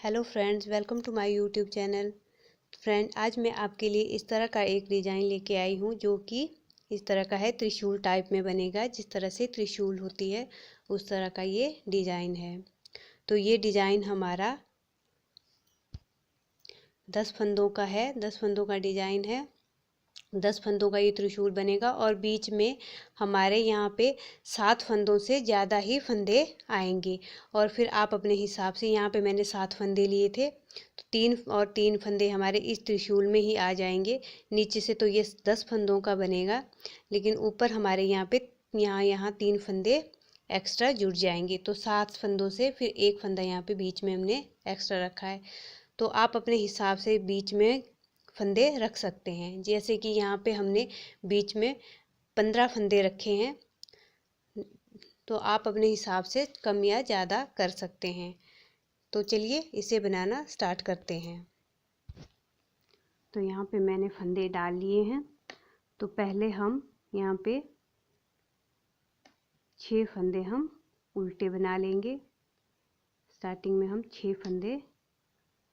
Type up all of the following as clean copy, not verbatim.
Hello friends, welcome to my YouTube channel. Friend, आज मैं आपके लिए इस तरह का एक डिज़ाइन लेके आई हूँ जो कि इस तरह का है, त्रिशूल टाइप में बनेगा। जिस तरह से त्रिशूल होती है उस तरह का ये डिज़ाइन है। तो ये डिज़ाइन हमारा 10 फंदों का है, 10 फंदों का डिज़ाइन है। 10 फंदों का ये त्रिशूल बनेगा और बीच में हमारे यहाँ पे 7 फंदों से ज़्यादा ही फंदे आएंगे। और फिर आप अपने हिसाब से, यहाँ पे मैंने 7 फंदे लिए थे तो 3 फंदे हमारे इस त्रिशूल में ही आ जाएंगे। नीचे से तो ये 10 फंदों का बनेगा, लेकिन ऊपर हमारे यहाँ पे यहाँ 3 फंदे एक्स्ट्रा जुड़ जाएंगे। तो 7 फंदों से फिर एक फंदा यहाँ पे बीच में हमने एक्स्ट्रा रखा है। तो आप अपने हिसाब से बीच में फंदे रख सकते हैं। जैसे कि यहाँ पे हमने बीच में 15 फंदे रखे हैं, तो आप अपने हिसाब से कम या ज़्यादा कर सकते हैं। तो चलिए इसे बनाना स्टार्ट करते हैं। तो यहाँ पे मैंने फंदे डाल लिए हैं। तो पहले हम यहाँ पे 6 फंदे हम उल्टे बना लेंगे। स्टार्टिंग में हम 6 फंदे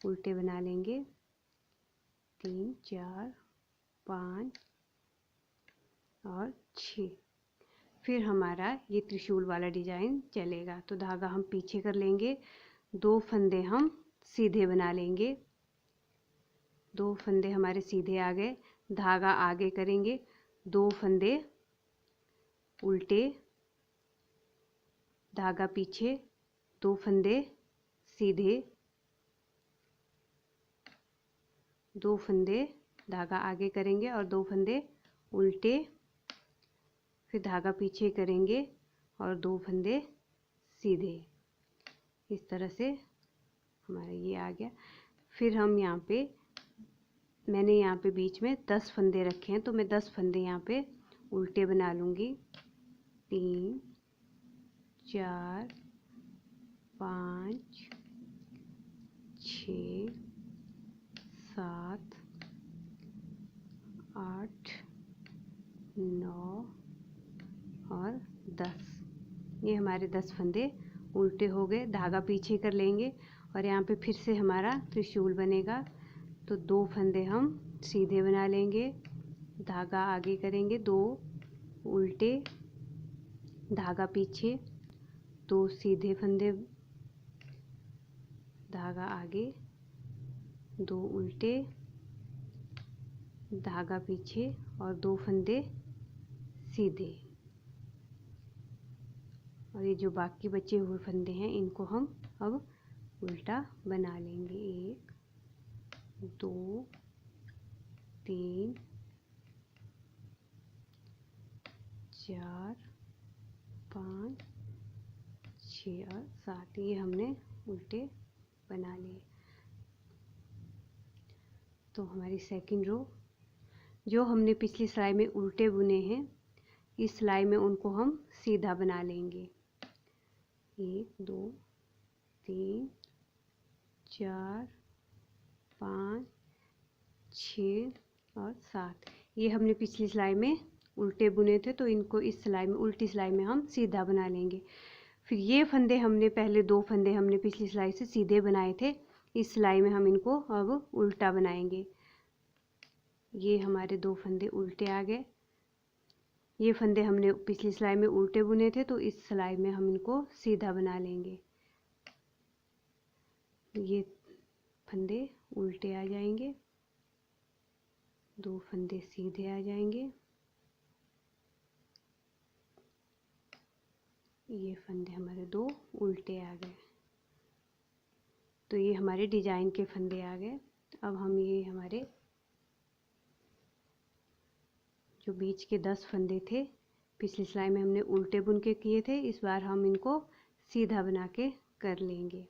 उल्टे बना लेंगे। 3 4 5 और 6। फिर हमारा ये त्रिशूल वाला डिजाइन चलेगा। तो धागा हम पीछे कर लेंगे, 2 फंदे हम सीधे बना लेंगे। 2 फंदे हमारे सीधे आ गए। धागा आगे करेंगे, 2 फंदे उल्टे, धागा पीछे, 2 फंदे सीधे, 2 फंदे धागा आगे करेंगे और 2 फंदे उल्टे, फिर धागा पीछे करेंगे और 2 फंदे सीधे। इस तरह से हमारा ये आ गया। फिर हम यहाँ पे, मैंने यहाँ पे बीच में 10 फंदे रखे हैं, तो मैं 10 फंदे यहाँ पे उल्टे बना लूँगी। 3 4 5 6 7 8 9 और 10। ये हमारे 10 फंदे उल्टे हो गए। धागा पीछे कर लेंगे और यहाँ पे फिर से हमारा त्रिशूल बनेगा। तो 2 फंदे हम सीधे बना लेंगे, धागा आगे करेंगे, 2 उल्टे, धागा पीछे, 2 सीधे फंदे, धागा आगे, 2 उल्टे, धागा पीछे और 2 फंदे सीधे। और ये जो बाकी बचे हुए फंदे हैं इनको हम अब उल्टा बना लेंगे। 1 2 3 4 5 6 और 7। ये हमने उल्टे बना लिए। तो हमारी सेकंड रो, जो हमने पिछली सिलाई में उल्टे बुने हैं, इस सिलाई में उनको हम सीधा बना लेंगे। 1 2 3 4 5 6 और 7। ये हमने पिछली सिलाई में उल्टे बुने थे, तो इनको इस सिलाई में, उल्टी सिलाई में हम सीधा बना लेंगे। फिर ये फंदे हमने, पहले 2 फंदे हमने पिछली सिलाई से सीधे बनाए थे, इस सिलाई में हम इनको अब उल्टा बनाएंगे। ये हमारे 2 फंदे उल्टे आ गए। ये फंदे हमने पिछली सिलाई में उल्टे बुने थे, तो इस सिलाई में हम इनको सीधा बना लेंगे। ये फंदे उल्टे आ जाएंगे, 2 फंदे सीधे आ जाएंगे, ये फंदे हमारे 2 उल्टे आ गए। तो ये हमारे डिजाइन के फंदे आ गए। अब हम ये हमारे जो बीच के 10 फंदे थे, पिछली सिलाई में हमने उल्टे बुन के किए थे, इस बार हम इनको सीधा बना के कर लेंगे।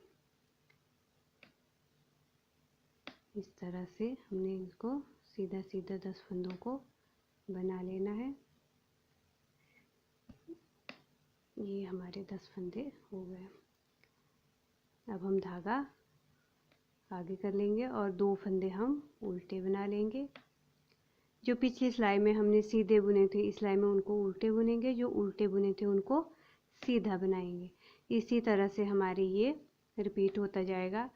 इस तरह से हमने इनको सीधा सीधा 10 फंदों को बना लेना है। ये हमारे 10 फंदे हो गए। अब हम धागा आगे कर लेंगे और 2 फंदे हम उल्टे बना लेंगे। जो पिछली सिलाई में हमने सीधे बुने थे, इस सिलाई में उनको उल्टे बुनेंगे, जो उल्टे बुने थे उनको सीधा बनाएंगे। इसी तरह से हमारे ये रिपीट होता जाएगा।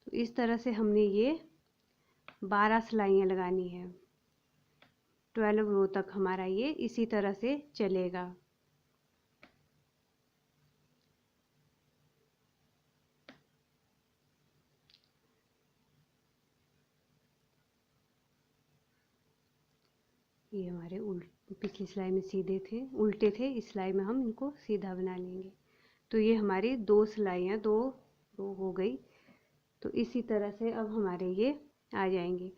तो इस तरह से हमने ये 12 सिलाइयाँ लगानी है। 12 रो तक हमारा ये इसी तरह से चलेगा। ये हमारे पिछली सिलाई में सीधे थे, उल्टे थे, इस सिलाई में हम इनको सीधा बना लेंगे। तो ये हमारी 2 सिलाइयाँ 2 रो हो गई। तो इसी तरह से अब हमारे ये आ जाएंगे।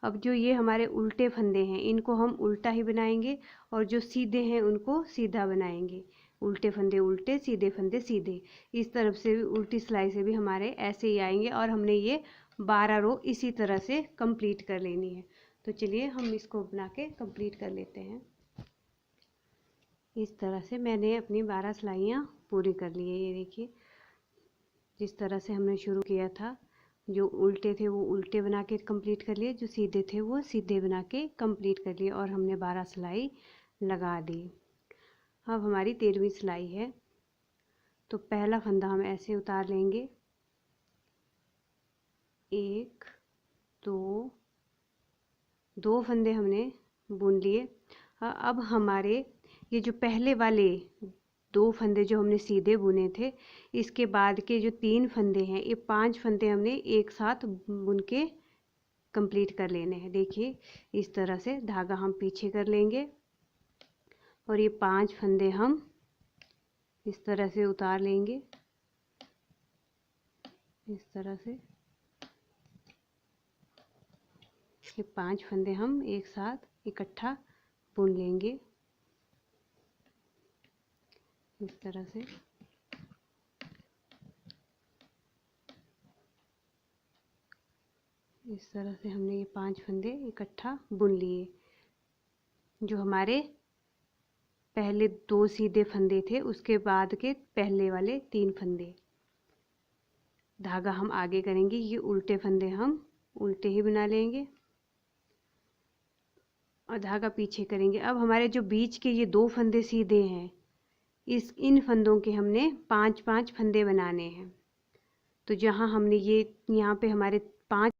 अब जो ये हमारे उल्टे फंदे हैं इनको हम उल्टा ही बनाएंगे और जो सीधे हैं उनको सीधा बनाएंगे। उल्टे फंदे उल्टे, सीधे फंदे सीधे। इस तरफ से भी उल्टी सिलाई से भी हमारे ऐसे ही आएंगे और हमने ये 12 रो इसी तरह से कंप्लीट कर लेनी है। तो चलिए हम इसको बना के कंप्लीट कर लेते हैं। इस तरह से मैंने अपनी 12 सिलाइयाँ पूरी कर ली है। ये देखिए जिस तरह से हमने शुरू किया था, जो उल्टे थे वो उल्टे बना के कंप्लीट कर लिए, जो सीधे थे वो सीधे बना के कंप्लीट कर लिए और हमने 12 सिलाई लगा दी। अब हमारी 13वीं सिलाई है। तो पहला फंदा हम ऐसे उतार लेंगे, 1 2 फंदे हमने बुन लिए। अब हमारे ये जो पहले वाले 2 फंदे जो हमने सीधे बुने थे, इसके बाद के जो 3 फंदे हैं, ये 5 फंदे हमने एक साथ बुन के कंप्लीट कर लेने हैं। देखिए इस तरह से धागा हम पीछे कर लेंगे और ये 5 फंदे हम इस तरह से उतार लेंगे, इस तरह से। ये 5 फंदे हम एक साथ इकट्ठा बुन लेंगे इस तरह से। इस तरह से हमने ये 5 फंदे इकट्ठा बुन लिए। जो हमारे पहले 2 सीधे फंदे थे उसके बाद के पहले वाले 3 फंदे, धागा हम आगे करेंगे, ये उल्टे फंदे हम उल्टे ही बना लेंगे और धागा पीछे करेंगे। अब हमारे जो बीच के ये 2 फंदे सीधे हैं, इन फंदों के हमने 5-5 फंदे बनाने हैं। तो जहाँ हमने ये यहाँ पे हमारे 5,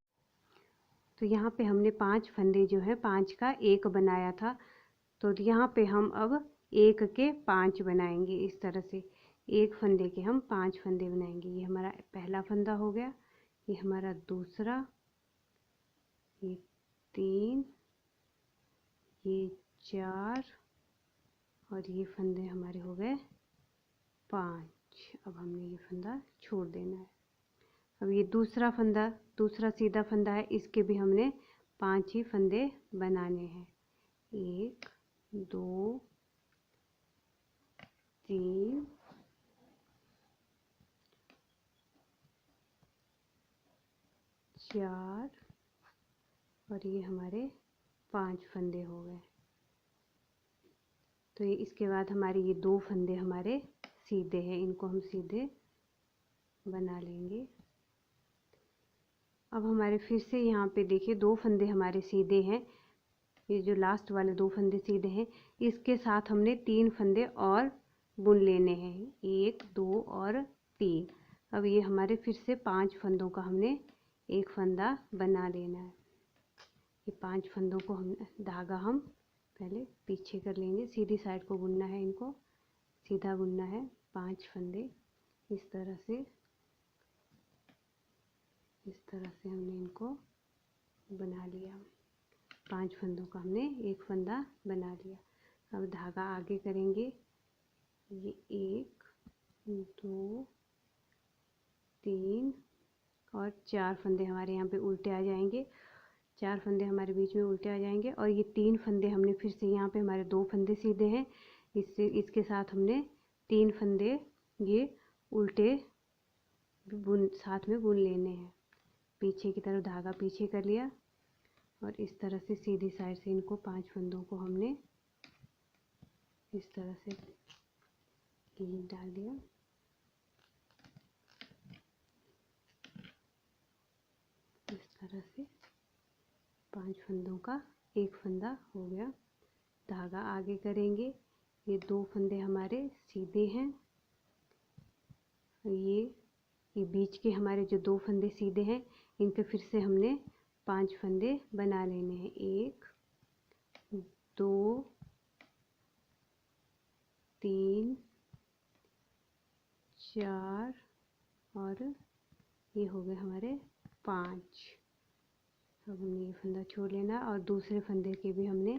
तो यहाँ पे हमने 5 फंदे जो है 5 का 1 बनाया था, तो यहाँ पे हम अब 1 के 5 बनाएंगे। इस तरह से 1 फंदे के हम 5 फंदे बनाएंगे। ये हमारा पहला फंदा हो गया, ये हमारा दूसरा, ये 3, ये 4 और ये फंदे हमारे हो गए 5। अब हमने ये फंदा छोड़ देना है। अब ये दूसरा फंदा, दूसरा सीधा फंदा है, इसके भी हमने 5 ही फंदे बनाने हैं। 1 2 3 4 और ये हमारे 5 फंदे हो गए। तो ये इसके बाद हमारे ये 2 फंदे हमारे सीधे हैं, इनको हम सीधे बना लेंगे। अब हमारे फिर से यहाँ पे देखिए 2 फंदे हमारे सीधे हैं, ये जो लास्ट वाले 2 फंदे सीधे हैं, इसके साथ हमने 3 फंदे और बुन लेने हैं, 1 2 और 3। अब ये हमारे फिर से 5 फंदों का हमने एक फंदा बना लेना है। ये 5 फंदों को हम धागा हम पहले पीछे कर लेंगे, सीधी साइड को बुनना है, इनको सीधा बुनना है। 5 फंदे इस तरह से हमने इनको बना लिया। 5 फंदों का हमने एक फंदा बना लिया। अब धागा आगे करेंगे, ये 1 2 3 और 4 फंदे हमारे यहाँ पे उल्टे आ जाएंगे, 4 फंदे हमारे बीच में उल्टे आ जाएंगे और ये 3 फंदे हमने फिर से यहाँ पे हमारे 2 फंदे सीधे हैं, इसके साथ हमने 3 फंदे ये उल्टे साथ में बुन लेने हैं। पीछे की तरफ धागा पीछे कर लिया और इस तरह से सीधी साइड से इनको 5 फंदों को हमने इस तरह से डाल दिया। इस तरह से 5 फंदों का एक फंदा हो गया। धागा आगे करेंगे, ये 2 फंदे हमारे सीधे हैं, ये ये बीच के हमारे जो 2 फंदे सीधे हैं इनके फिर से हमने 5 फंदे बना लेने हैं। 1 2 3 4 और ये हो गए हमारे 5। अब हमने ये फंदा छोड़ लेना और दूसरे फंदे के भी हमने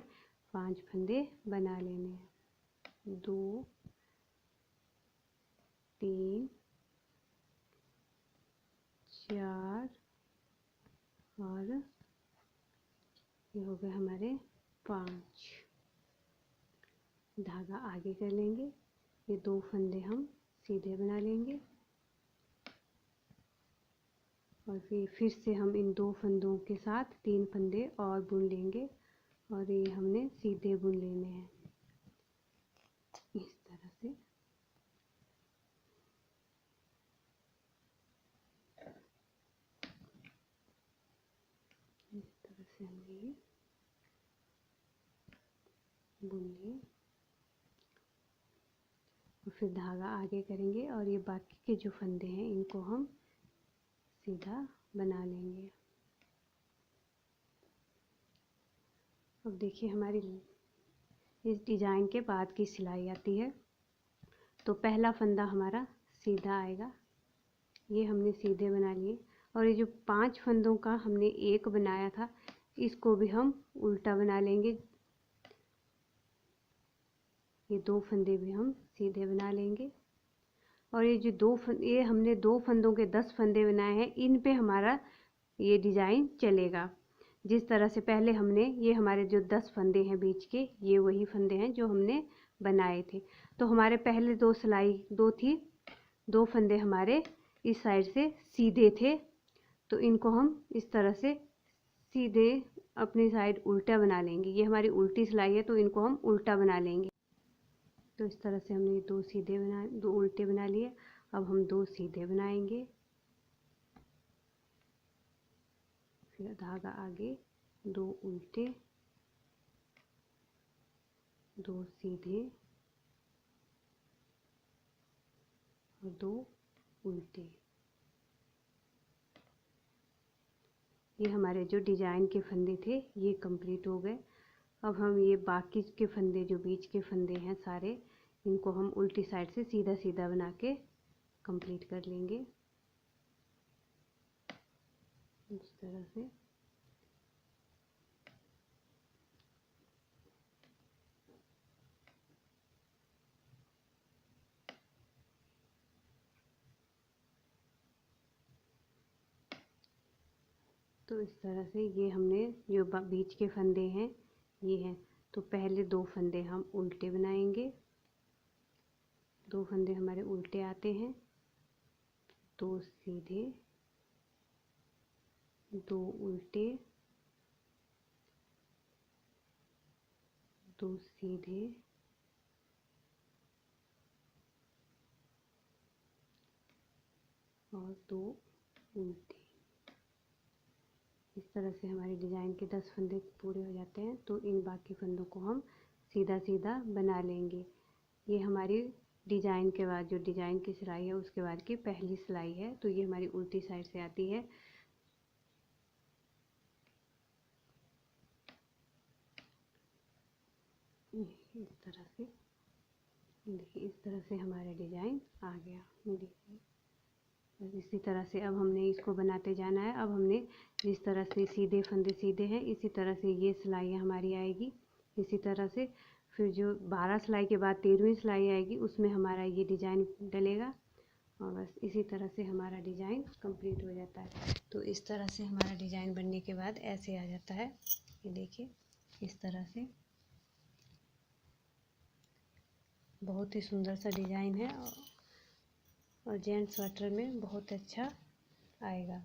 5 फंदे बना लेने हैं। 2 3 4 और ये हो गए हमारे 5। धागा आगे कर लेंगे, ये 2 फंदे हम सीधे बना लेंगे और फिर से हम इन 2 फंदों के साथ 3 फंदे और बुन लेंगे और ये हमने सीधे बुन लेने हैं इस तरह से। इस तरह से हमने ये बुन लिए और फिर धागा आगे करेंगे और ये बाकी के जो फंदे हैं इनको हम सीधा बना लेंगे। अब देखिए हमारी इस डिज़ाइन के बाद की सिलाई आती है। तो पहला फंदा हमारा सीधा आएगा, ये हमने सीधे बना लिए और ये जो 5 फंदों का हमने एक बनाया था इसको भी हम उल्टा बना लेंगे। ये 2 फंदे भी हम सीधे बना लेंगे और ये जो ये हमने 2 फंदों के 10 फंदे बनाए हैं, इन पे हमारा ये डिज़ाइन चलेगा। जिस तरह से पहले हमने ये हमारे जो 10 फंदे हैं बीच के, ये वही फंदे हैं जो हमने बनाए थे। तो हमारे पहले 2 सिलाई 2 थी, 2 फंदे हमारे इस साइड से सीधे थे, तो इनको हम इस तरह से सीधे अपनी साइड उल्टा बना लेंगे। ये हमारी उल्टी सिलाई है तो इनको हम उल्टा बना लेंगे। तो इस तरह से हमने 2 उल्टे बना लिए। अब हम 2 सीधे बनाएंगे, फिर धागा आगे, 2 उल्टे, 2 सीधे और 2 उल्टे। ये हमारे जो डिज़ाइन के फंदे थे ये कंप्लीट हो गए। अब हम ये बाकी के फंदे जो बीच के फंदे हैं सारे, इनको हम उल्टी साइड से सीधा सीधा बना के कंप्लीट कर लेंगे इस तरह से। तो इस तरह से ये हमने जो बीच के फंदे हैं ये हैं। तो पहले 2 फंदे हम उल्टे बनाएंगे, 2 फंदे हमारे उल्टे आते हैं, 2 सीधे, 2 उल्टे, 2 सीधे और 2 उल्टे। इस तरह से हमारे डिज़ाइन के 10 फंदे पूरे हो जाते हैं। तो इन बाकी फंदों को हम सीधा सीधा बना लेंगे। ये हमारी डिज़ाइन के बाद जो डिज़ाइन की सिलाई है उसके बाद की पहली सिलाई है। तो ये हमारी उल्टी साइड से आती है। इस तरह से देखिए, इस तरह से हमारा डिज़ाइन आ गया। देखिए इसी तरह से अब हमने इसको बनाते जाना है। अब हमने जिस तरह से सीधे फंदे सीधे हैं इसी तरह से ये सिलाइयाँ हमारी आएगी। इसी तरह से फिर जो 12 सिलाई के बाद 13वीं सिलाई आएगी उसमें हमारा ये डिज़ाइन डलेगा और बस इसी तरह से हमारा डिज़ाइन कंप्लीट हो जाता है। तो इस तरह से हमारा डिज़ाइन बनने के बाद ऐसे आ जाता है। ये देखिए इस तरह से बहुत ही सुंदर सा डिज़ाइन है और जेंट्स स्वेटर में बहुत अच्छा आएगा।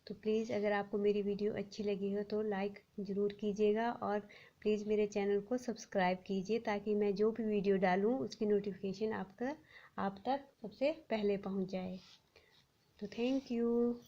तो प्लीज़ अगर आपको मेरी वीडियो अच्छी लगी हो तो लाइक ज़रूर कीजिएगा और प्लीज़ मेरे चैनल को सब्सक्राइब कीजिए ताकि मैं जो भी वीडियो डालूँ उसकी नोटिफिकेशन आप तक सबसे पहले पहुंच जाए। तो थैंक यू।